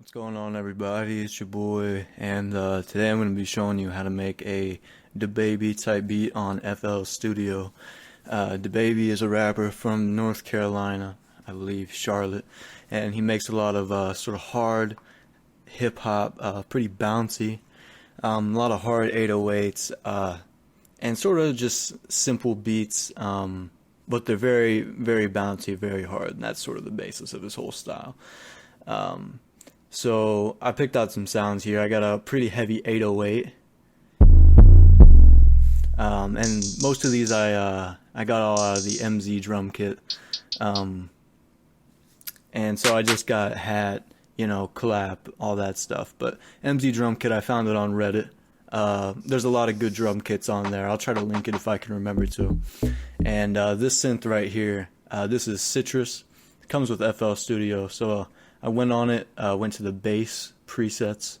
What's going on, everybody? It's your boy, and today I'm going to be showing you how to make a Dababy type beat on FL Studio. Dababy is a rapper from North Carolina, I believe Charlotte, and he makes a lot of sort of hard hip hop, pretty bouncy, a lot of hard 808s, and sort of just simple beats, but they're very, very bouncy, very hard, and that's sort of the basis of his whole style. So I picked out some sounds here. I got a pretty heavy 808, and most of these I got all out of the MZ drum kit, and so I just got hat, clap, all that stuff. But MZ drum kit, I found it on Reddit. There's a lot of good drum kits on there. I'll try to link it if I can remember to. And this synth right here, this is Citrus. It comes with FL Studio, so I went on it, went to the bass presets,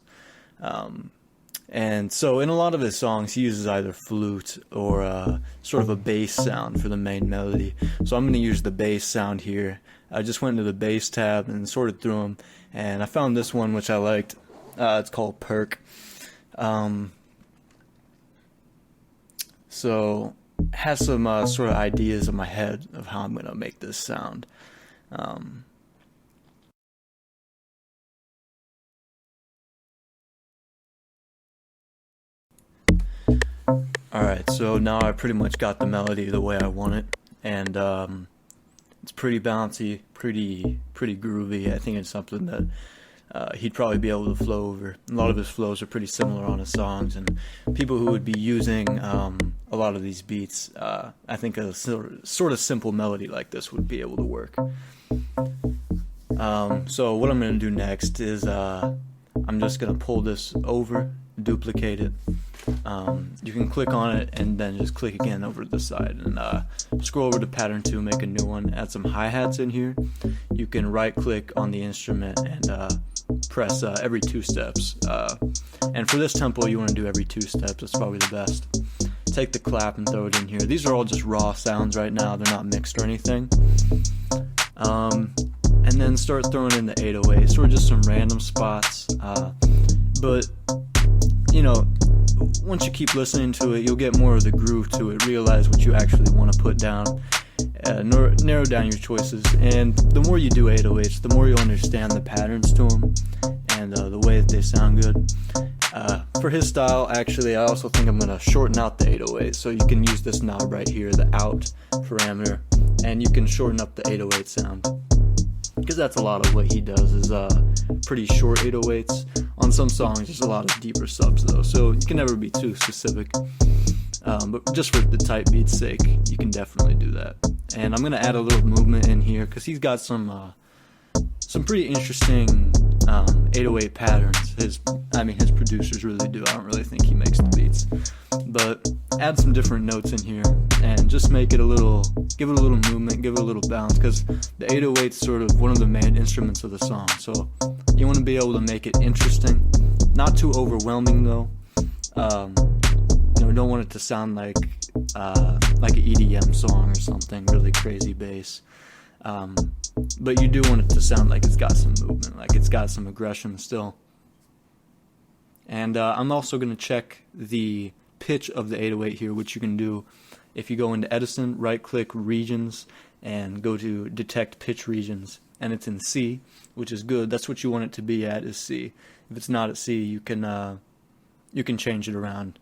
and so in a lot of his songs he uses either flute or sort of a bass sound for the main melody. So I'm going to use the bass sound here. I just went into the bass tab and sorted through them, and I found this one which I liked. It's called Perk. So it has some sort of ideas in my head of how I'm going to make this sound. Alright, so now I pretty much got the melody the way I want it, and it's pretty bouncy, pretty groovy. I think it's something that he'd probably be able to flow over. A lot of his flows are pretty similar on his songs, and people who would be using a lot of these beats, I think a sort of simple melody like this would be able to work. So what I'm going to do next is I'm just going to pull this over, duplicate it. You can click on it and then just click again over to the side and scroll over to pattern 2, make a new one, add some hi-hats in here. You can right click on the instrument and press every 2 steps, and for this tempo you want to do every 2 steps. That's probably the best. Take the clap and throw it in here. These are all just raw sounds right now, they're not mixed or anything. And then start throwing in the 808s, or just some random spots, but once you keep listening to it, you'll get more of the groove to it, realize what you actually want to put down, narrow down your choices, and the more you do 808s, the more you'll understand the patterns to them, and the way that they sound good. For his style, actually, I also think I'm going to shorten out the 808, so you can use this knob right here, the out parameter, and you can shorten up the 808 sound, because that's a lot of what he does, is pretty short 808s. On some songs there's a lot of deeper subs though, so you can never be too specific, but just for the type beat's sake you can definitely do that. And I'm going to add a little movement in here because he's got some pretty interesting 808 patterns. His producers really do. I don't really think he makes the beats, but add some different notes in here and just make it give it a little movement, give it a little bounce, because the 808's sort of one of the main instruments of the song, so you want to be able to make it interesting, not too overwhelming though. You don't want it to sound like an EDM song or something, really crazy bass, but you do want it to sound like it's got some movement, like it's got some aggression still. And I'm also going to check the pitch of the 808 here, which you can do if you go into Edison, right click regions and go to detect pitch regions, and it's in C, which is good. That's what you want it to be at, is C. If it's not at C, you can change it around.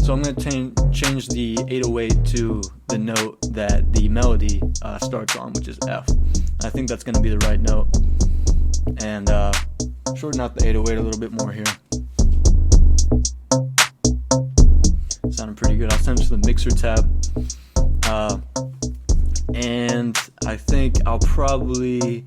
So I'm going to change the 808 to the note that the melody starts on, which is F. I think that's going to be the right note, and shorten out the 808 a little bit more here. Sounding pretty good. I'll send it to the mixer tab, and I think I'll probably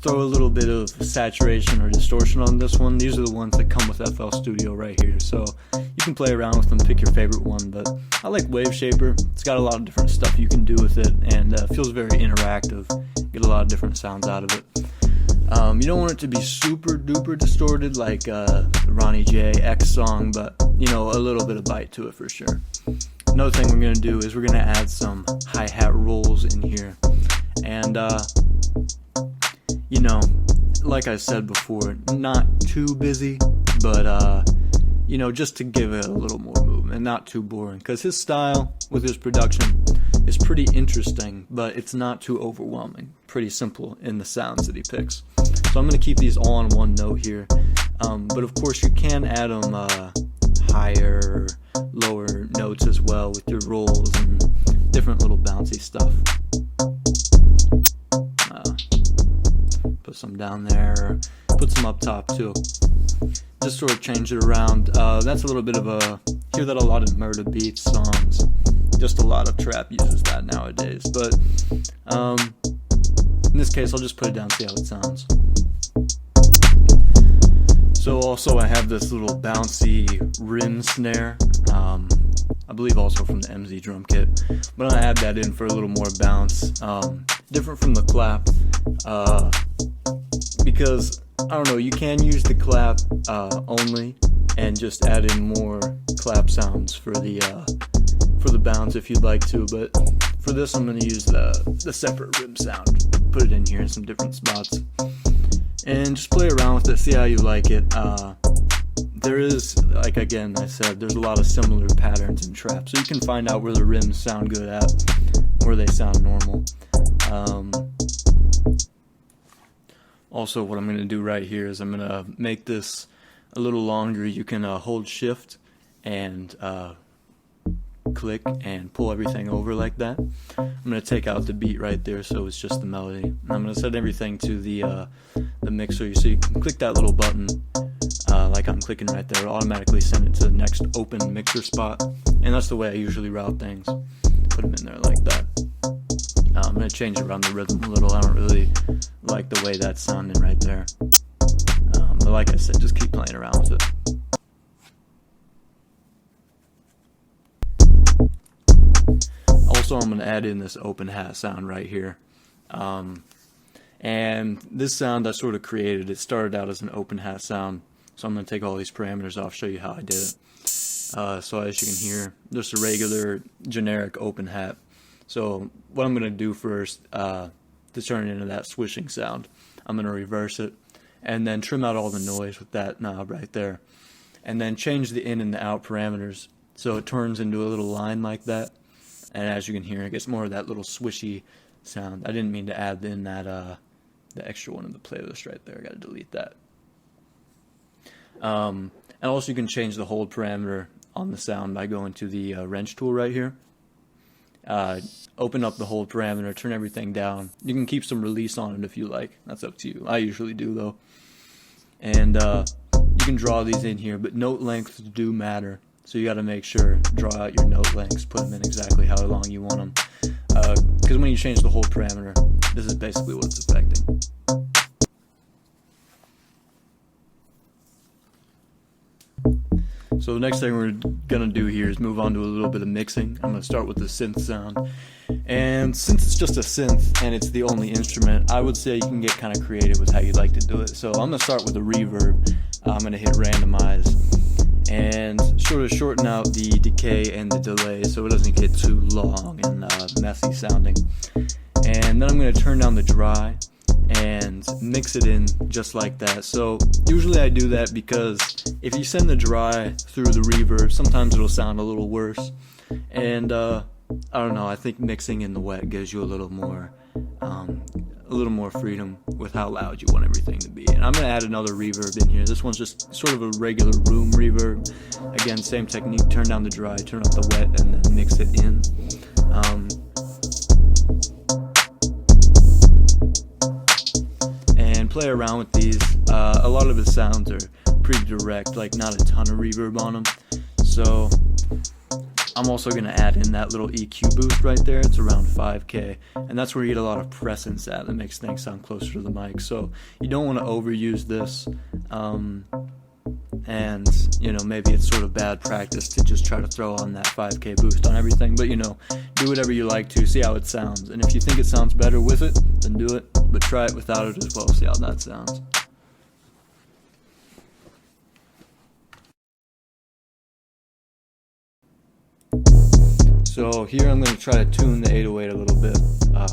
throw a little bit of saturation or distortion on this one. These are the ones that come with FL Studio right here, so you can play around with them, pick your favorite one, but I like Wave Shaper. It's got a lot of different stuff you can do with it, and feels very interactive. Get a lot of different sounds out of it. You don't want it to be super duper distorted like Ronnie J X song, but a little bit of bite to it for sure. Another thing we're going to do is we're going to add some hi-hat rolls in here, and like I said before, not too busy, but you know, just to give it a little more movement, not too boring, because his style with his production is pretty interesting, but it's not too overwhelming, pretty simple in the sounds that he picks. So I'm going to keep these all on one note here, but of course you can add them higher, lower notes as well with your rolls and different little bouncy stuff. Put some down there, put some up top too. Just sort of change it around. That's a little bit of a, hear that a lot in murder beats songs. Just a lot of trap uses that nowadays. But in this case, I'll just put it down, see how it sounds. So also I have this little bouncy rim snare. I believe also from the MZ drum kit. But I'm going to add that in for a little more bounce. Different from the clap. Because, I don't know, you can use the clap only and just add in more clap sounds for the bounce if you'd like to, but for this I'm going to use the separate rim sound, put it in here in some different spots, and just play around with it, see how you like it. There is, like again I said, there's a lot of similar patterns in trap, so you can find out where the rims sound good at, where they sound normal. Also, what I'm going to do right here is I'm going to make this a little longer. You can hold shift and click and pull everything over like that. I'm going to take out the beat right there so it's just the melody. And I'm going to set everything to the mixer. So you can click that little button like I'm clicking right there. It'll automatically send it to the next open mixer spot. And that's the way I usually route things. Put them in there like that. I'm going to change around the rhythm a little. I don't really like the way that's sounding right there. But like I said, just keep playing around with it. Also, I'm going to add in this open hat sound right here. And this sound I sort of created. It started out as an open hat sound. So I'm going to take all these parameters off, show you how I did it. So as you can hear, just a regular generic open hat. So what I'm going to do first to turn it into that swishing sound, I'm going to reverse it and then trim out all the noise with that knob right there. And then change the in and the out parameters so it turns into a little line like that. And as you can hear, it gets more of that little swishy sound. I didn't mean to add in that the extra one in the playlist right there. I got to delete that. And also you can change the hold parameter on the sound by going to the wrench tool right here. Open up the hold parameter, turn everything down. You can keep some release on it if you like. That's up to you. I usually do though. And you can draw these in here, but note lengths do matter. So you got to make sure, draw out your note lengths, put them in exactly how long you want them. Because when you change the hold parameter, this is basically what it's affecting. So the next thing we're going to do here is move on to a little bit of mixing. I'm going to start with the synth sound. And since it's just a synth and it's the only instrument, I would say you can get kind of creative with how you'd like to do it. So I'm going to start with the reverb. I'm going to hit randomize and sort of shorten out the decay and the delay so it doesn't get too long and messy sounding. And then I'm going to turn down the dry and mix it in just like that. So usually I do that because if you send the dry through the reverb, sometimes it'll sound a little worse. And I don't know, I think mixing in the wet gives you a little more freedom with how loud you want everything to be. And I'm going to add another reverb in here. This one's just sort of a regular room reverb. Again, same technique, turn down the dry, turn up the wet, and then mix it in. And play around with these. A lot of the sounds are pretty direct, like not a ton of reverb on them. So I'm also going to add in that little EQ boost right there. It's around 5K, and that's where you get a lot of presence at. That makes things sound closer to the mic. So you don't want to overuse this, and you know, maybe it's sort of bad practice to just try to throw on that 5K boost on everything. But you know, do whatever you like to, see how it sounds, and if you think it sounds better with it, then do it. But try it without it as well. See how that sounds. So here I'm going to try to tune the 808 a little bit,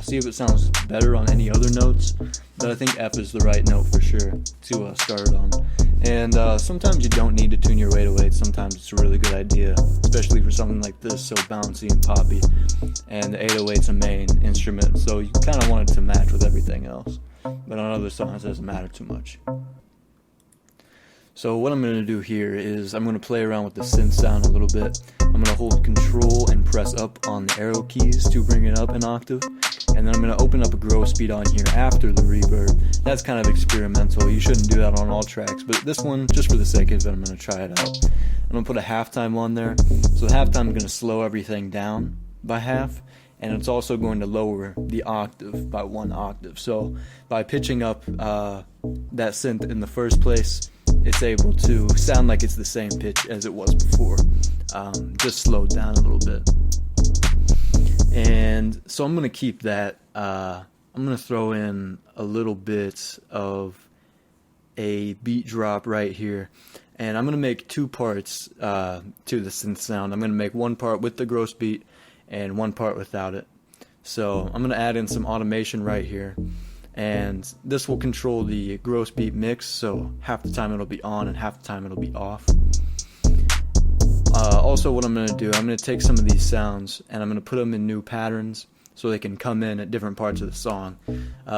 see if it sounds better on any other notes, but I think F is the right note for sure to start it on. And sometimes you don't need to tune your 808, sometimes it's a really good idea, especially for something like this, so bouncy and poppy, and the 808's a main instrument, so you kind of want it to match with everything else, but on other songs it doesn't matter too much. So what I'm going to do here is I'm going to play around with the synth sound a little bit. I'm going to hold Control and press up on the arrow keys to bring it up an octave. And then I'm going to open up a grow speed on here after the reverb. That's kind of experimental. You shouldn't do that on all tracks. But this one, just for the sake of it, I'm going to try it out. I'm going to put a halftime on there. So the halftime is going to slow everything down by half. And it's also going to lower the octave by 1 octave. So by pitching up that synth in the first place, it's able to sound like it's the same pitch as it was before, just slowed down a little bit. And so I'm going to keep that. I'm going to throw in a little bit of a beat drop right here. And I'm going to make 2 parts to the synth sound. I'm going to make 1 part with the gross beat and 1 part without it. So I'm going to add in some automation right here. And this will control the gross beat mix, so half the time it'll be on and half the time it'll be off. Also what I'm going to do, I'm going to take some of these sounds and I'm going to put them in new patterns so they can come in at different parts of the song.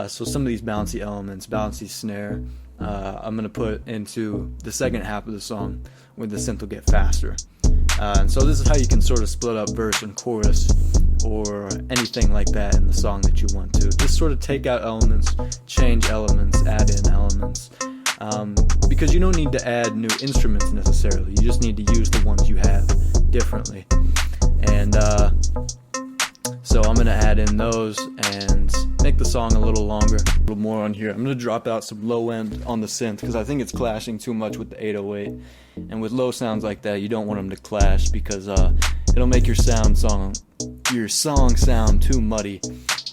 So some of these bouncy elements, bouncy snare, I'm going to put into the second half of the song where the synth will get faster. And so this is how you can sort of split up verse and chorus or anything like that in the song that you want to. Just sort of take out elements, change elements, add in elements. Because you don't need to add new instruments necessarily. You just need to use the ones you have differently. And so I'm going to add in those and make the song a little longer, a little more on here. I'm going to drop out some low end on the synth because I think it's clashing too much with the 808. And with low sounds like that, you don't want them to clash because it'll make your song sound too muddy,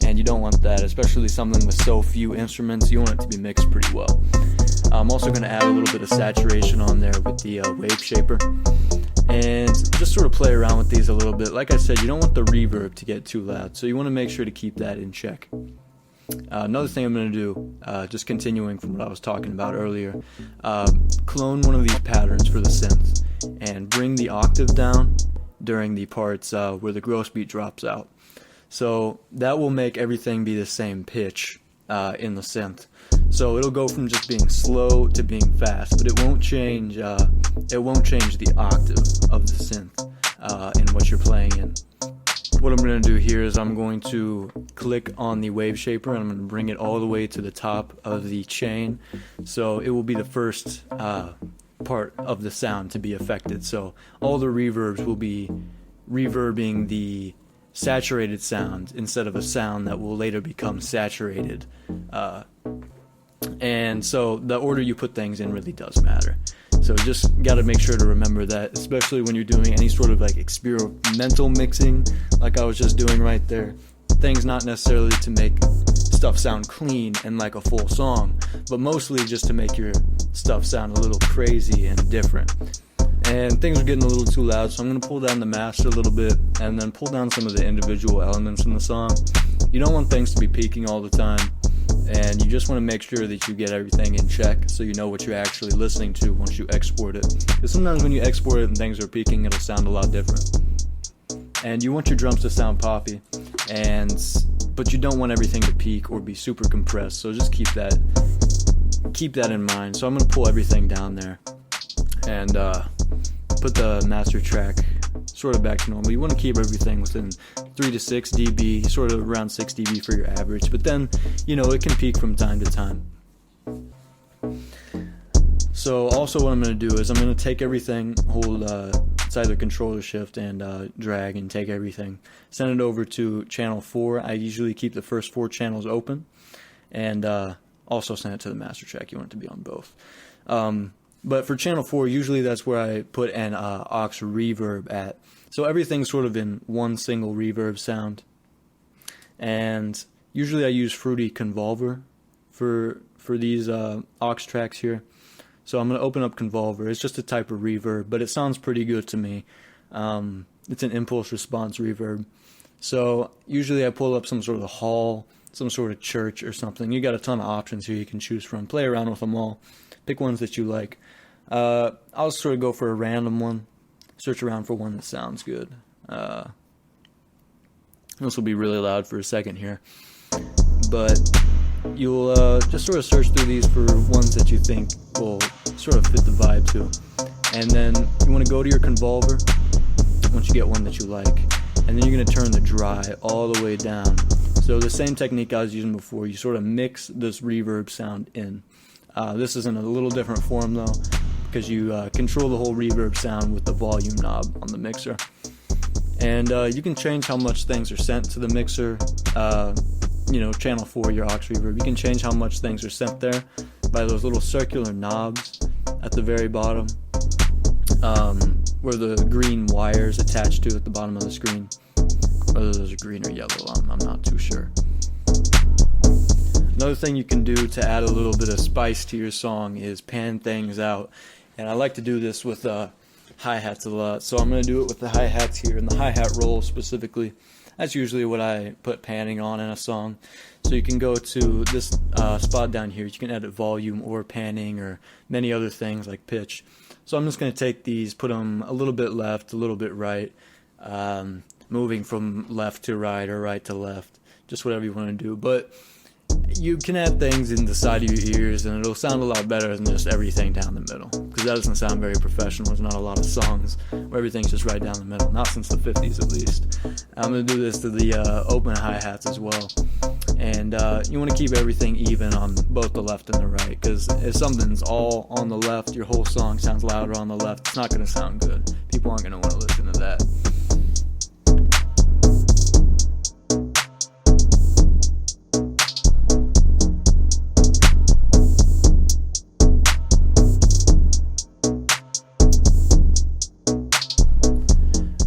and you don't want that, especially something with so few instruments. You want it to be mixed pretty well. I'm also going to add a little bit of saturation on there with the wave shaper, and just sort of play around with these a little bit. Like I said, you don't want the reverb to get too loud, so you want to make sure to keep that in check. Another thing I'm going to do, just continuing from what I was talking about earlier, clone one of these patterns for the synth and bring the octave down during the parts where the gross beat drops out. So that will make everything be the same pitch in the synth. So it'll go from just being slow to being fast, but it won't change the octave of the synth in what you're playing in. What I'm going to do here is I'm going to click on the wave shaper and I'm going to bring it all the way to the top of the chain, so it will be the first part of the sound to be affected. So all the reverbs will be reverbing the saturated sound instead of a sound that will later become saturated. And so the order you put things in really does matter. So just got to make sure to remember that, especially when you're doing any sort of like experimental mixing like I was just doing right there. Things not necessarily to make stuff sound clean and like a full song, but mostly just to make your stuff sound a little crazy and different. And things are getting a little too loud, so I'm going to pull down the master a little bit and then pull down some of the individual elements in the song. You don't want things to be peaking all the time, and you just want to make sure that you get everything in check so you know what you're actually listening to once you export it. Because sometimes when you export it and things are peaking, it'll sound a lot different. And you want your drums to sound poppy, but you don't want everything to peak or be super compressed, so just keep that in mind. So I'm going to pull everything down there and put the master track sort of back to normal. You want to keep everything within 3 to 6 dB, sort of around 6 dB for your average, but then, it can peak from time to time. So also what I'm going to do is I'm going to take everything, hold it's either Control or Shift and drag and take everything, send it over to channel 4. I usually keep the first 4 channels open, and also send it to the master track. You want it to be on both. But for channel 4, usually that's where I put an aux reverb at. So everything's sort of in one single reverb sound. And usually I use Fruity Convolver for these aux tracks here. So I'm going to open up Convolver. It's just a type of reverb, but it sounds pretty good to me. It's an impulse response reverb. So usually I pull up some sort of hall, some sort of church or something. You got a ton of options here you can choose from. Play around with them all. Pick ones that you like. I'll sort of go for a random one. Search around for one that sounds good. This will be really loud for a second here. But you'll just sort of search through these for ones that you think will sort of fit the vibe too. And then you want to go to your convolver once you get one that you like. And then you're going to turn the dry all the way down. So the same technique I was using before, you sort of mix this reverb sound in. This is in a little different form though, because you control the whole reverb sound with the volume knob on the mixer. And you can change how much things are sent to the mixer. Channel 4, your aux reverb. You can change how much things are sent there by those little circular knobs at the very bottom, where the green wires attached to at the bottom of the screen. Whether those are green or yellow, I'm not too sure. Another thing you can do to add a little bit of spice to your song is pan things out. And I like to do this with hi-hats a lot. So I'm going to do it with the hi-hats here, and the hi-hat roll specifically. That's usually what I put panning on in a song. So you can go to this spot down here. You can edit volume or panning or many other things like pitch. So I'm just going to take these, put them a little bit left, a little bit right, moving from left to right or right to left, just whatever you want to do. But you can add things in the side of your ears and it'll sound a lot better than just everything down the middle, because that doesn't sound very professional. There's not a lot of songs where everything's just right down the middle, not since the 50s at least. I'm going to do this to the open hi-hats as well. And you want to keep everything even on both the left and the right, because if something's all on the left, your whole song sounds louder on the left, it's not going to sound good. People aren't going to want to listen to that.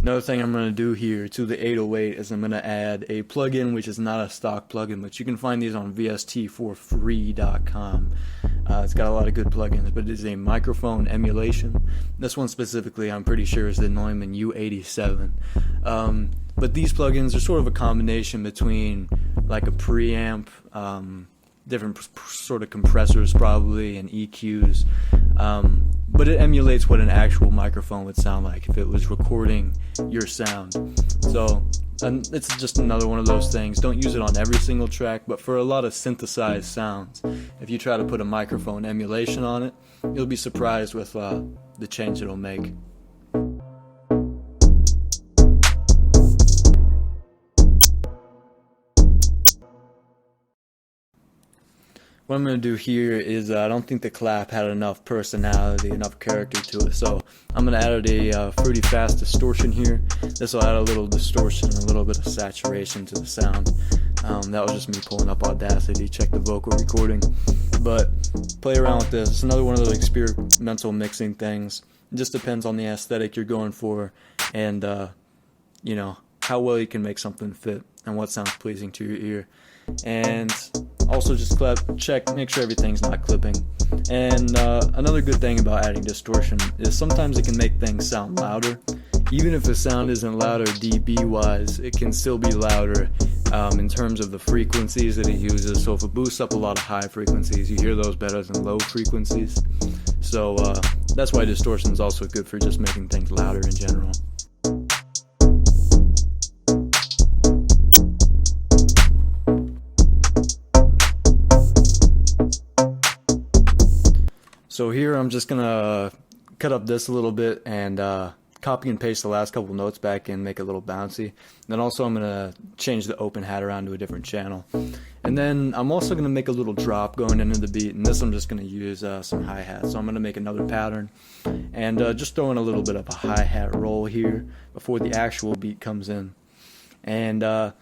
Another thing I'm going to do here to the 808 is I'm going to add a plugin which is not a stock plugin, but you can find these on vstforfree.com. It's got a lot of good plugins, but it is a microphone emulation. This one specifically I'm pretty sure is the Neumann U87. But these plugins are sort of a combination between like a preamp, different sort of compressors probably, and EQs. But it emulates what an actual microphone would sound like if it was recording your sound. So it's just another one of those things. Don't use it on every single track, but for a lot of synthesized sounds, if you try to put a microphone emulation on it, you'll be surprised with the change it'll make. What I'm going to do here is I don't think the clap had enough personality, enough character to it, so I'm going to add a fruity fast distortion here. This will add a little distortion, a little bit of saturation to the sound. That was just me pulling up Audacity, check the vocal recording. But play around with this. It's another one of those experimental mixing things. It just depends on the aesthetic you're going for and how well you can make something fit and what sounds pleasing to your ear. And also just check, make sure everything's not clipping. And another good thing about adding distortion is sometimes it can make things sound louder. Even if the sound isn't louder dB wise, it can still be louder in terms of the frequencies that it uses. So if it boosts up a lot of high frequencies, you hear those better than low frequencies. So that's why distortion is also good for just making things louder in general. So here I'm just going to cut up this a little bit and copy and paste the last couple notes back and make it a little bouncy. Then also I'm going to change the open hat around to a different channel. And then I'm also going to make a little drop going into the beat, and this I'm just going to use some hi-hats. So I'm going to make another pattern and just throw in a little bit of a hi-hat roll here before the actual beat comes in. And a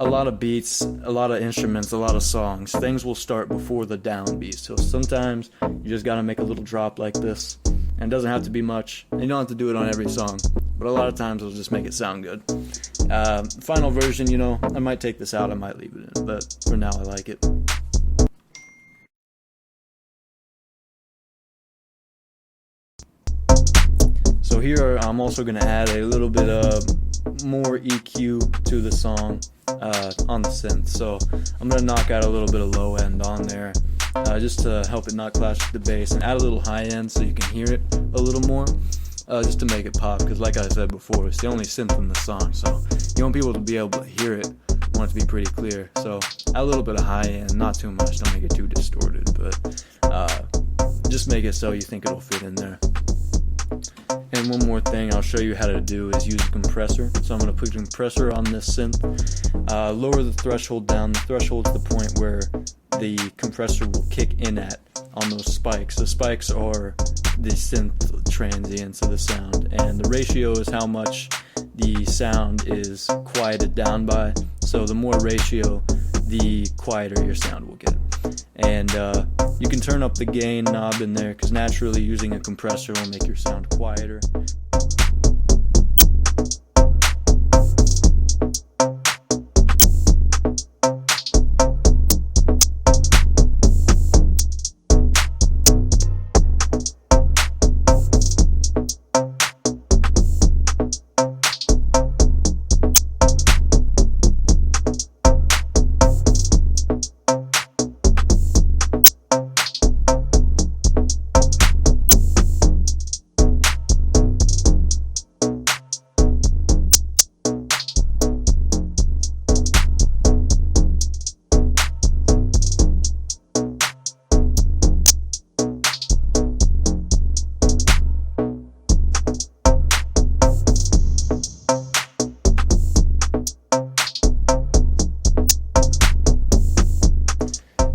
lot of beats, a lot of instruments, a lot of songs, things will start before the downbeat. So sometimes you just gotta make a little drop like this, and it doesn't have to be much. You don't have to do it on every song, but a lot of times it'll just make it sound good. Final version, I might take this out, I might leave it in, but for now I like it. So here I'm also going to add a little bit of more EQ to the song on the synth. So I'm going to knock out a little bit of low end on there just to help it not clash with the bass, and add a little high end so you can hear it a little more, just to make it pop, because like I said before, it's the only synth in the song, so you want people to be able to hear it, you want it to be pretty clear. So add a little bit of high end, not too much, don't make it too distorted, but just make it so you think it'll fit in there. And one more thing I'll show you how to do is use a compressor. So I'm going to put a compressor on this synth, lower the threshold down. The threshold's the point where the compressor will kick in at on those spikes. The spikes are the synth transients of the sound, and the ratio is how much the sound is quieted down by. So the more ratio, the quieter your sound will get. And you can turn up the gain knob in there, because naturally using a compressor will make your sound quieter.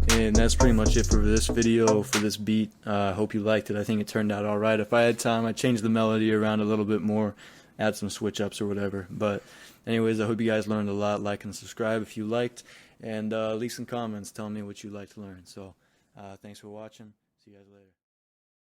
And that's pretty much it for this video, for this beat. I hope you liked it. I think it turned out alright. If I had time, I'd change the melody around a little bit more, add some switch ups or whatever. But anyways, I hope you guys learned a lot. Like and subscribe if you liked, and leave some comments telling me what you'd like to learn. So thanks for watching. See you guys later.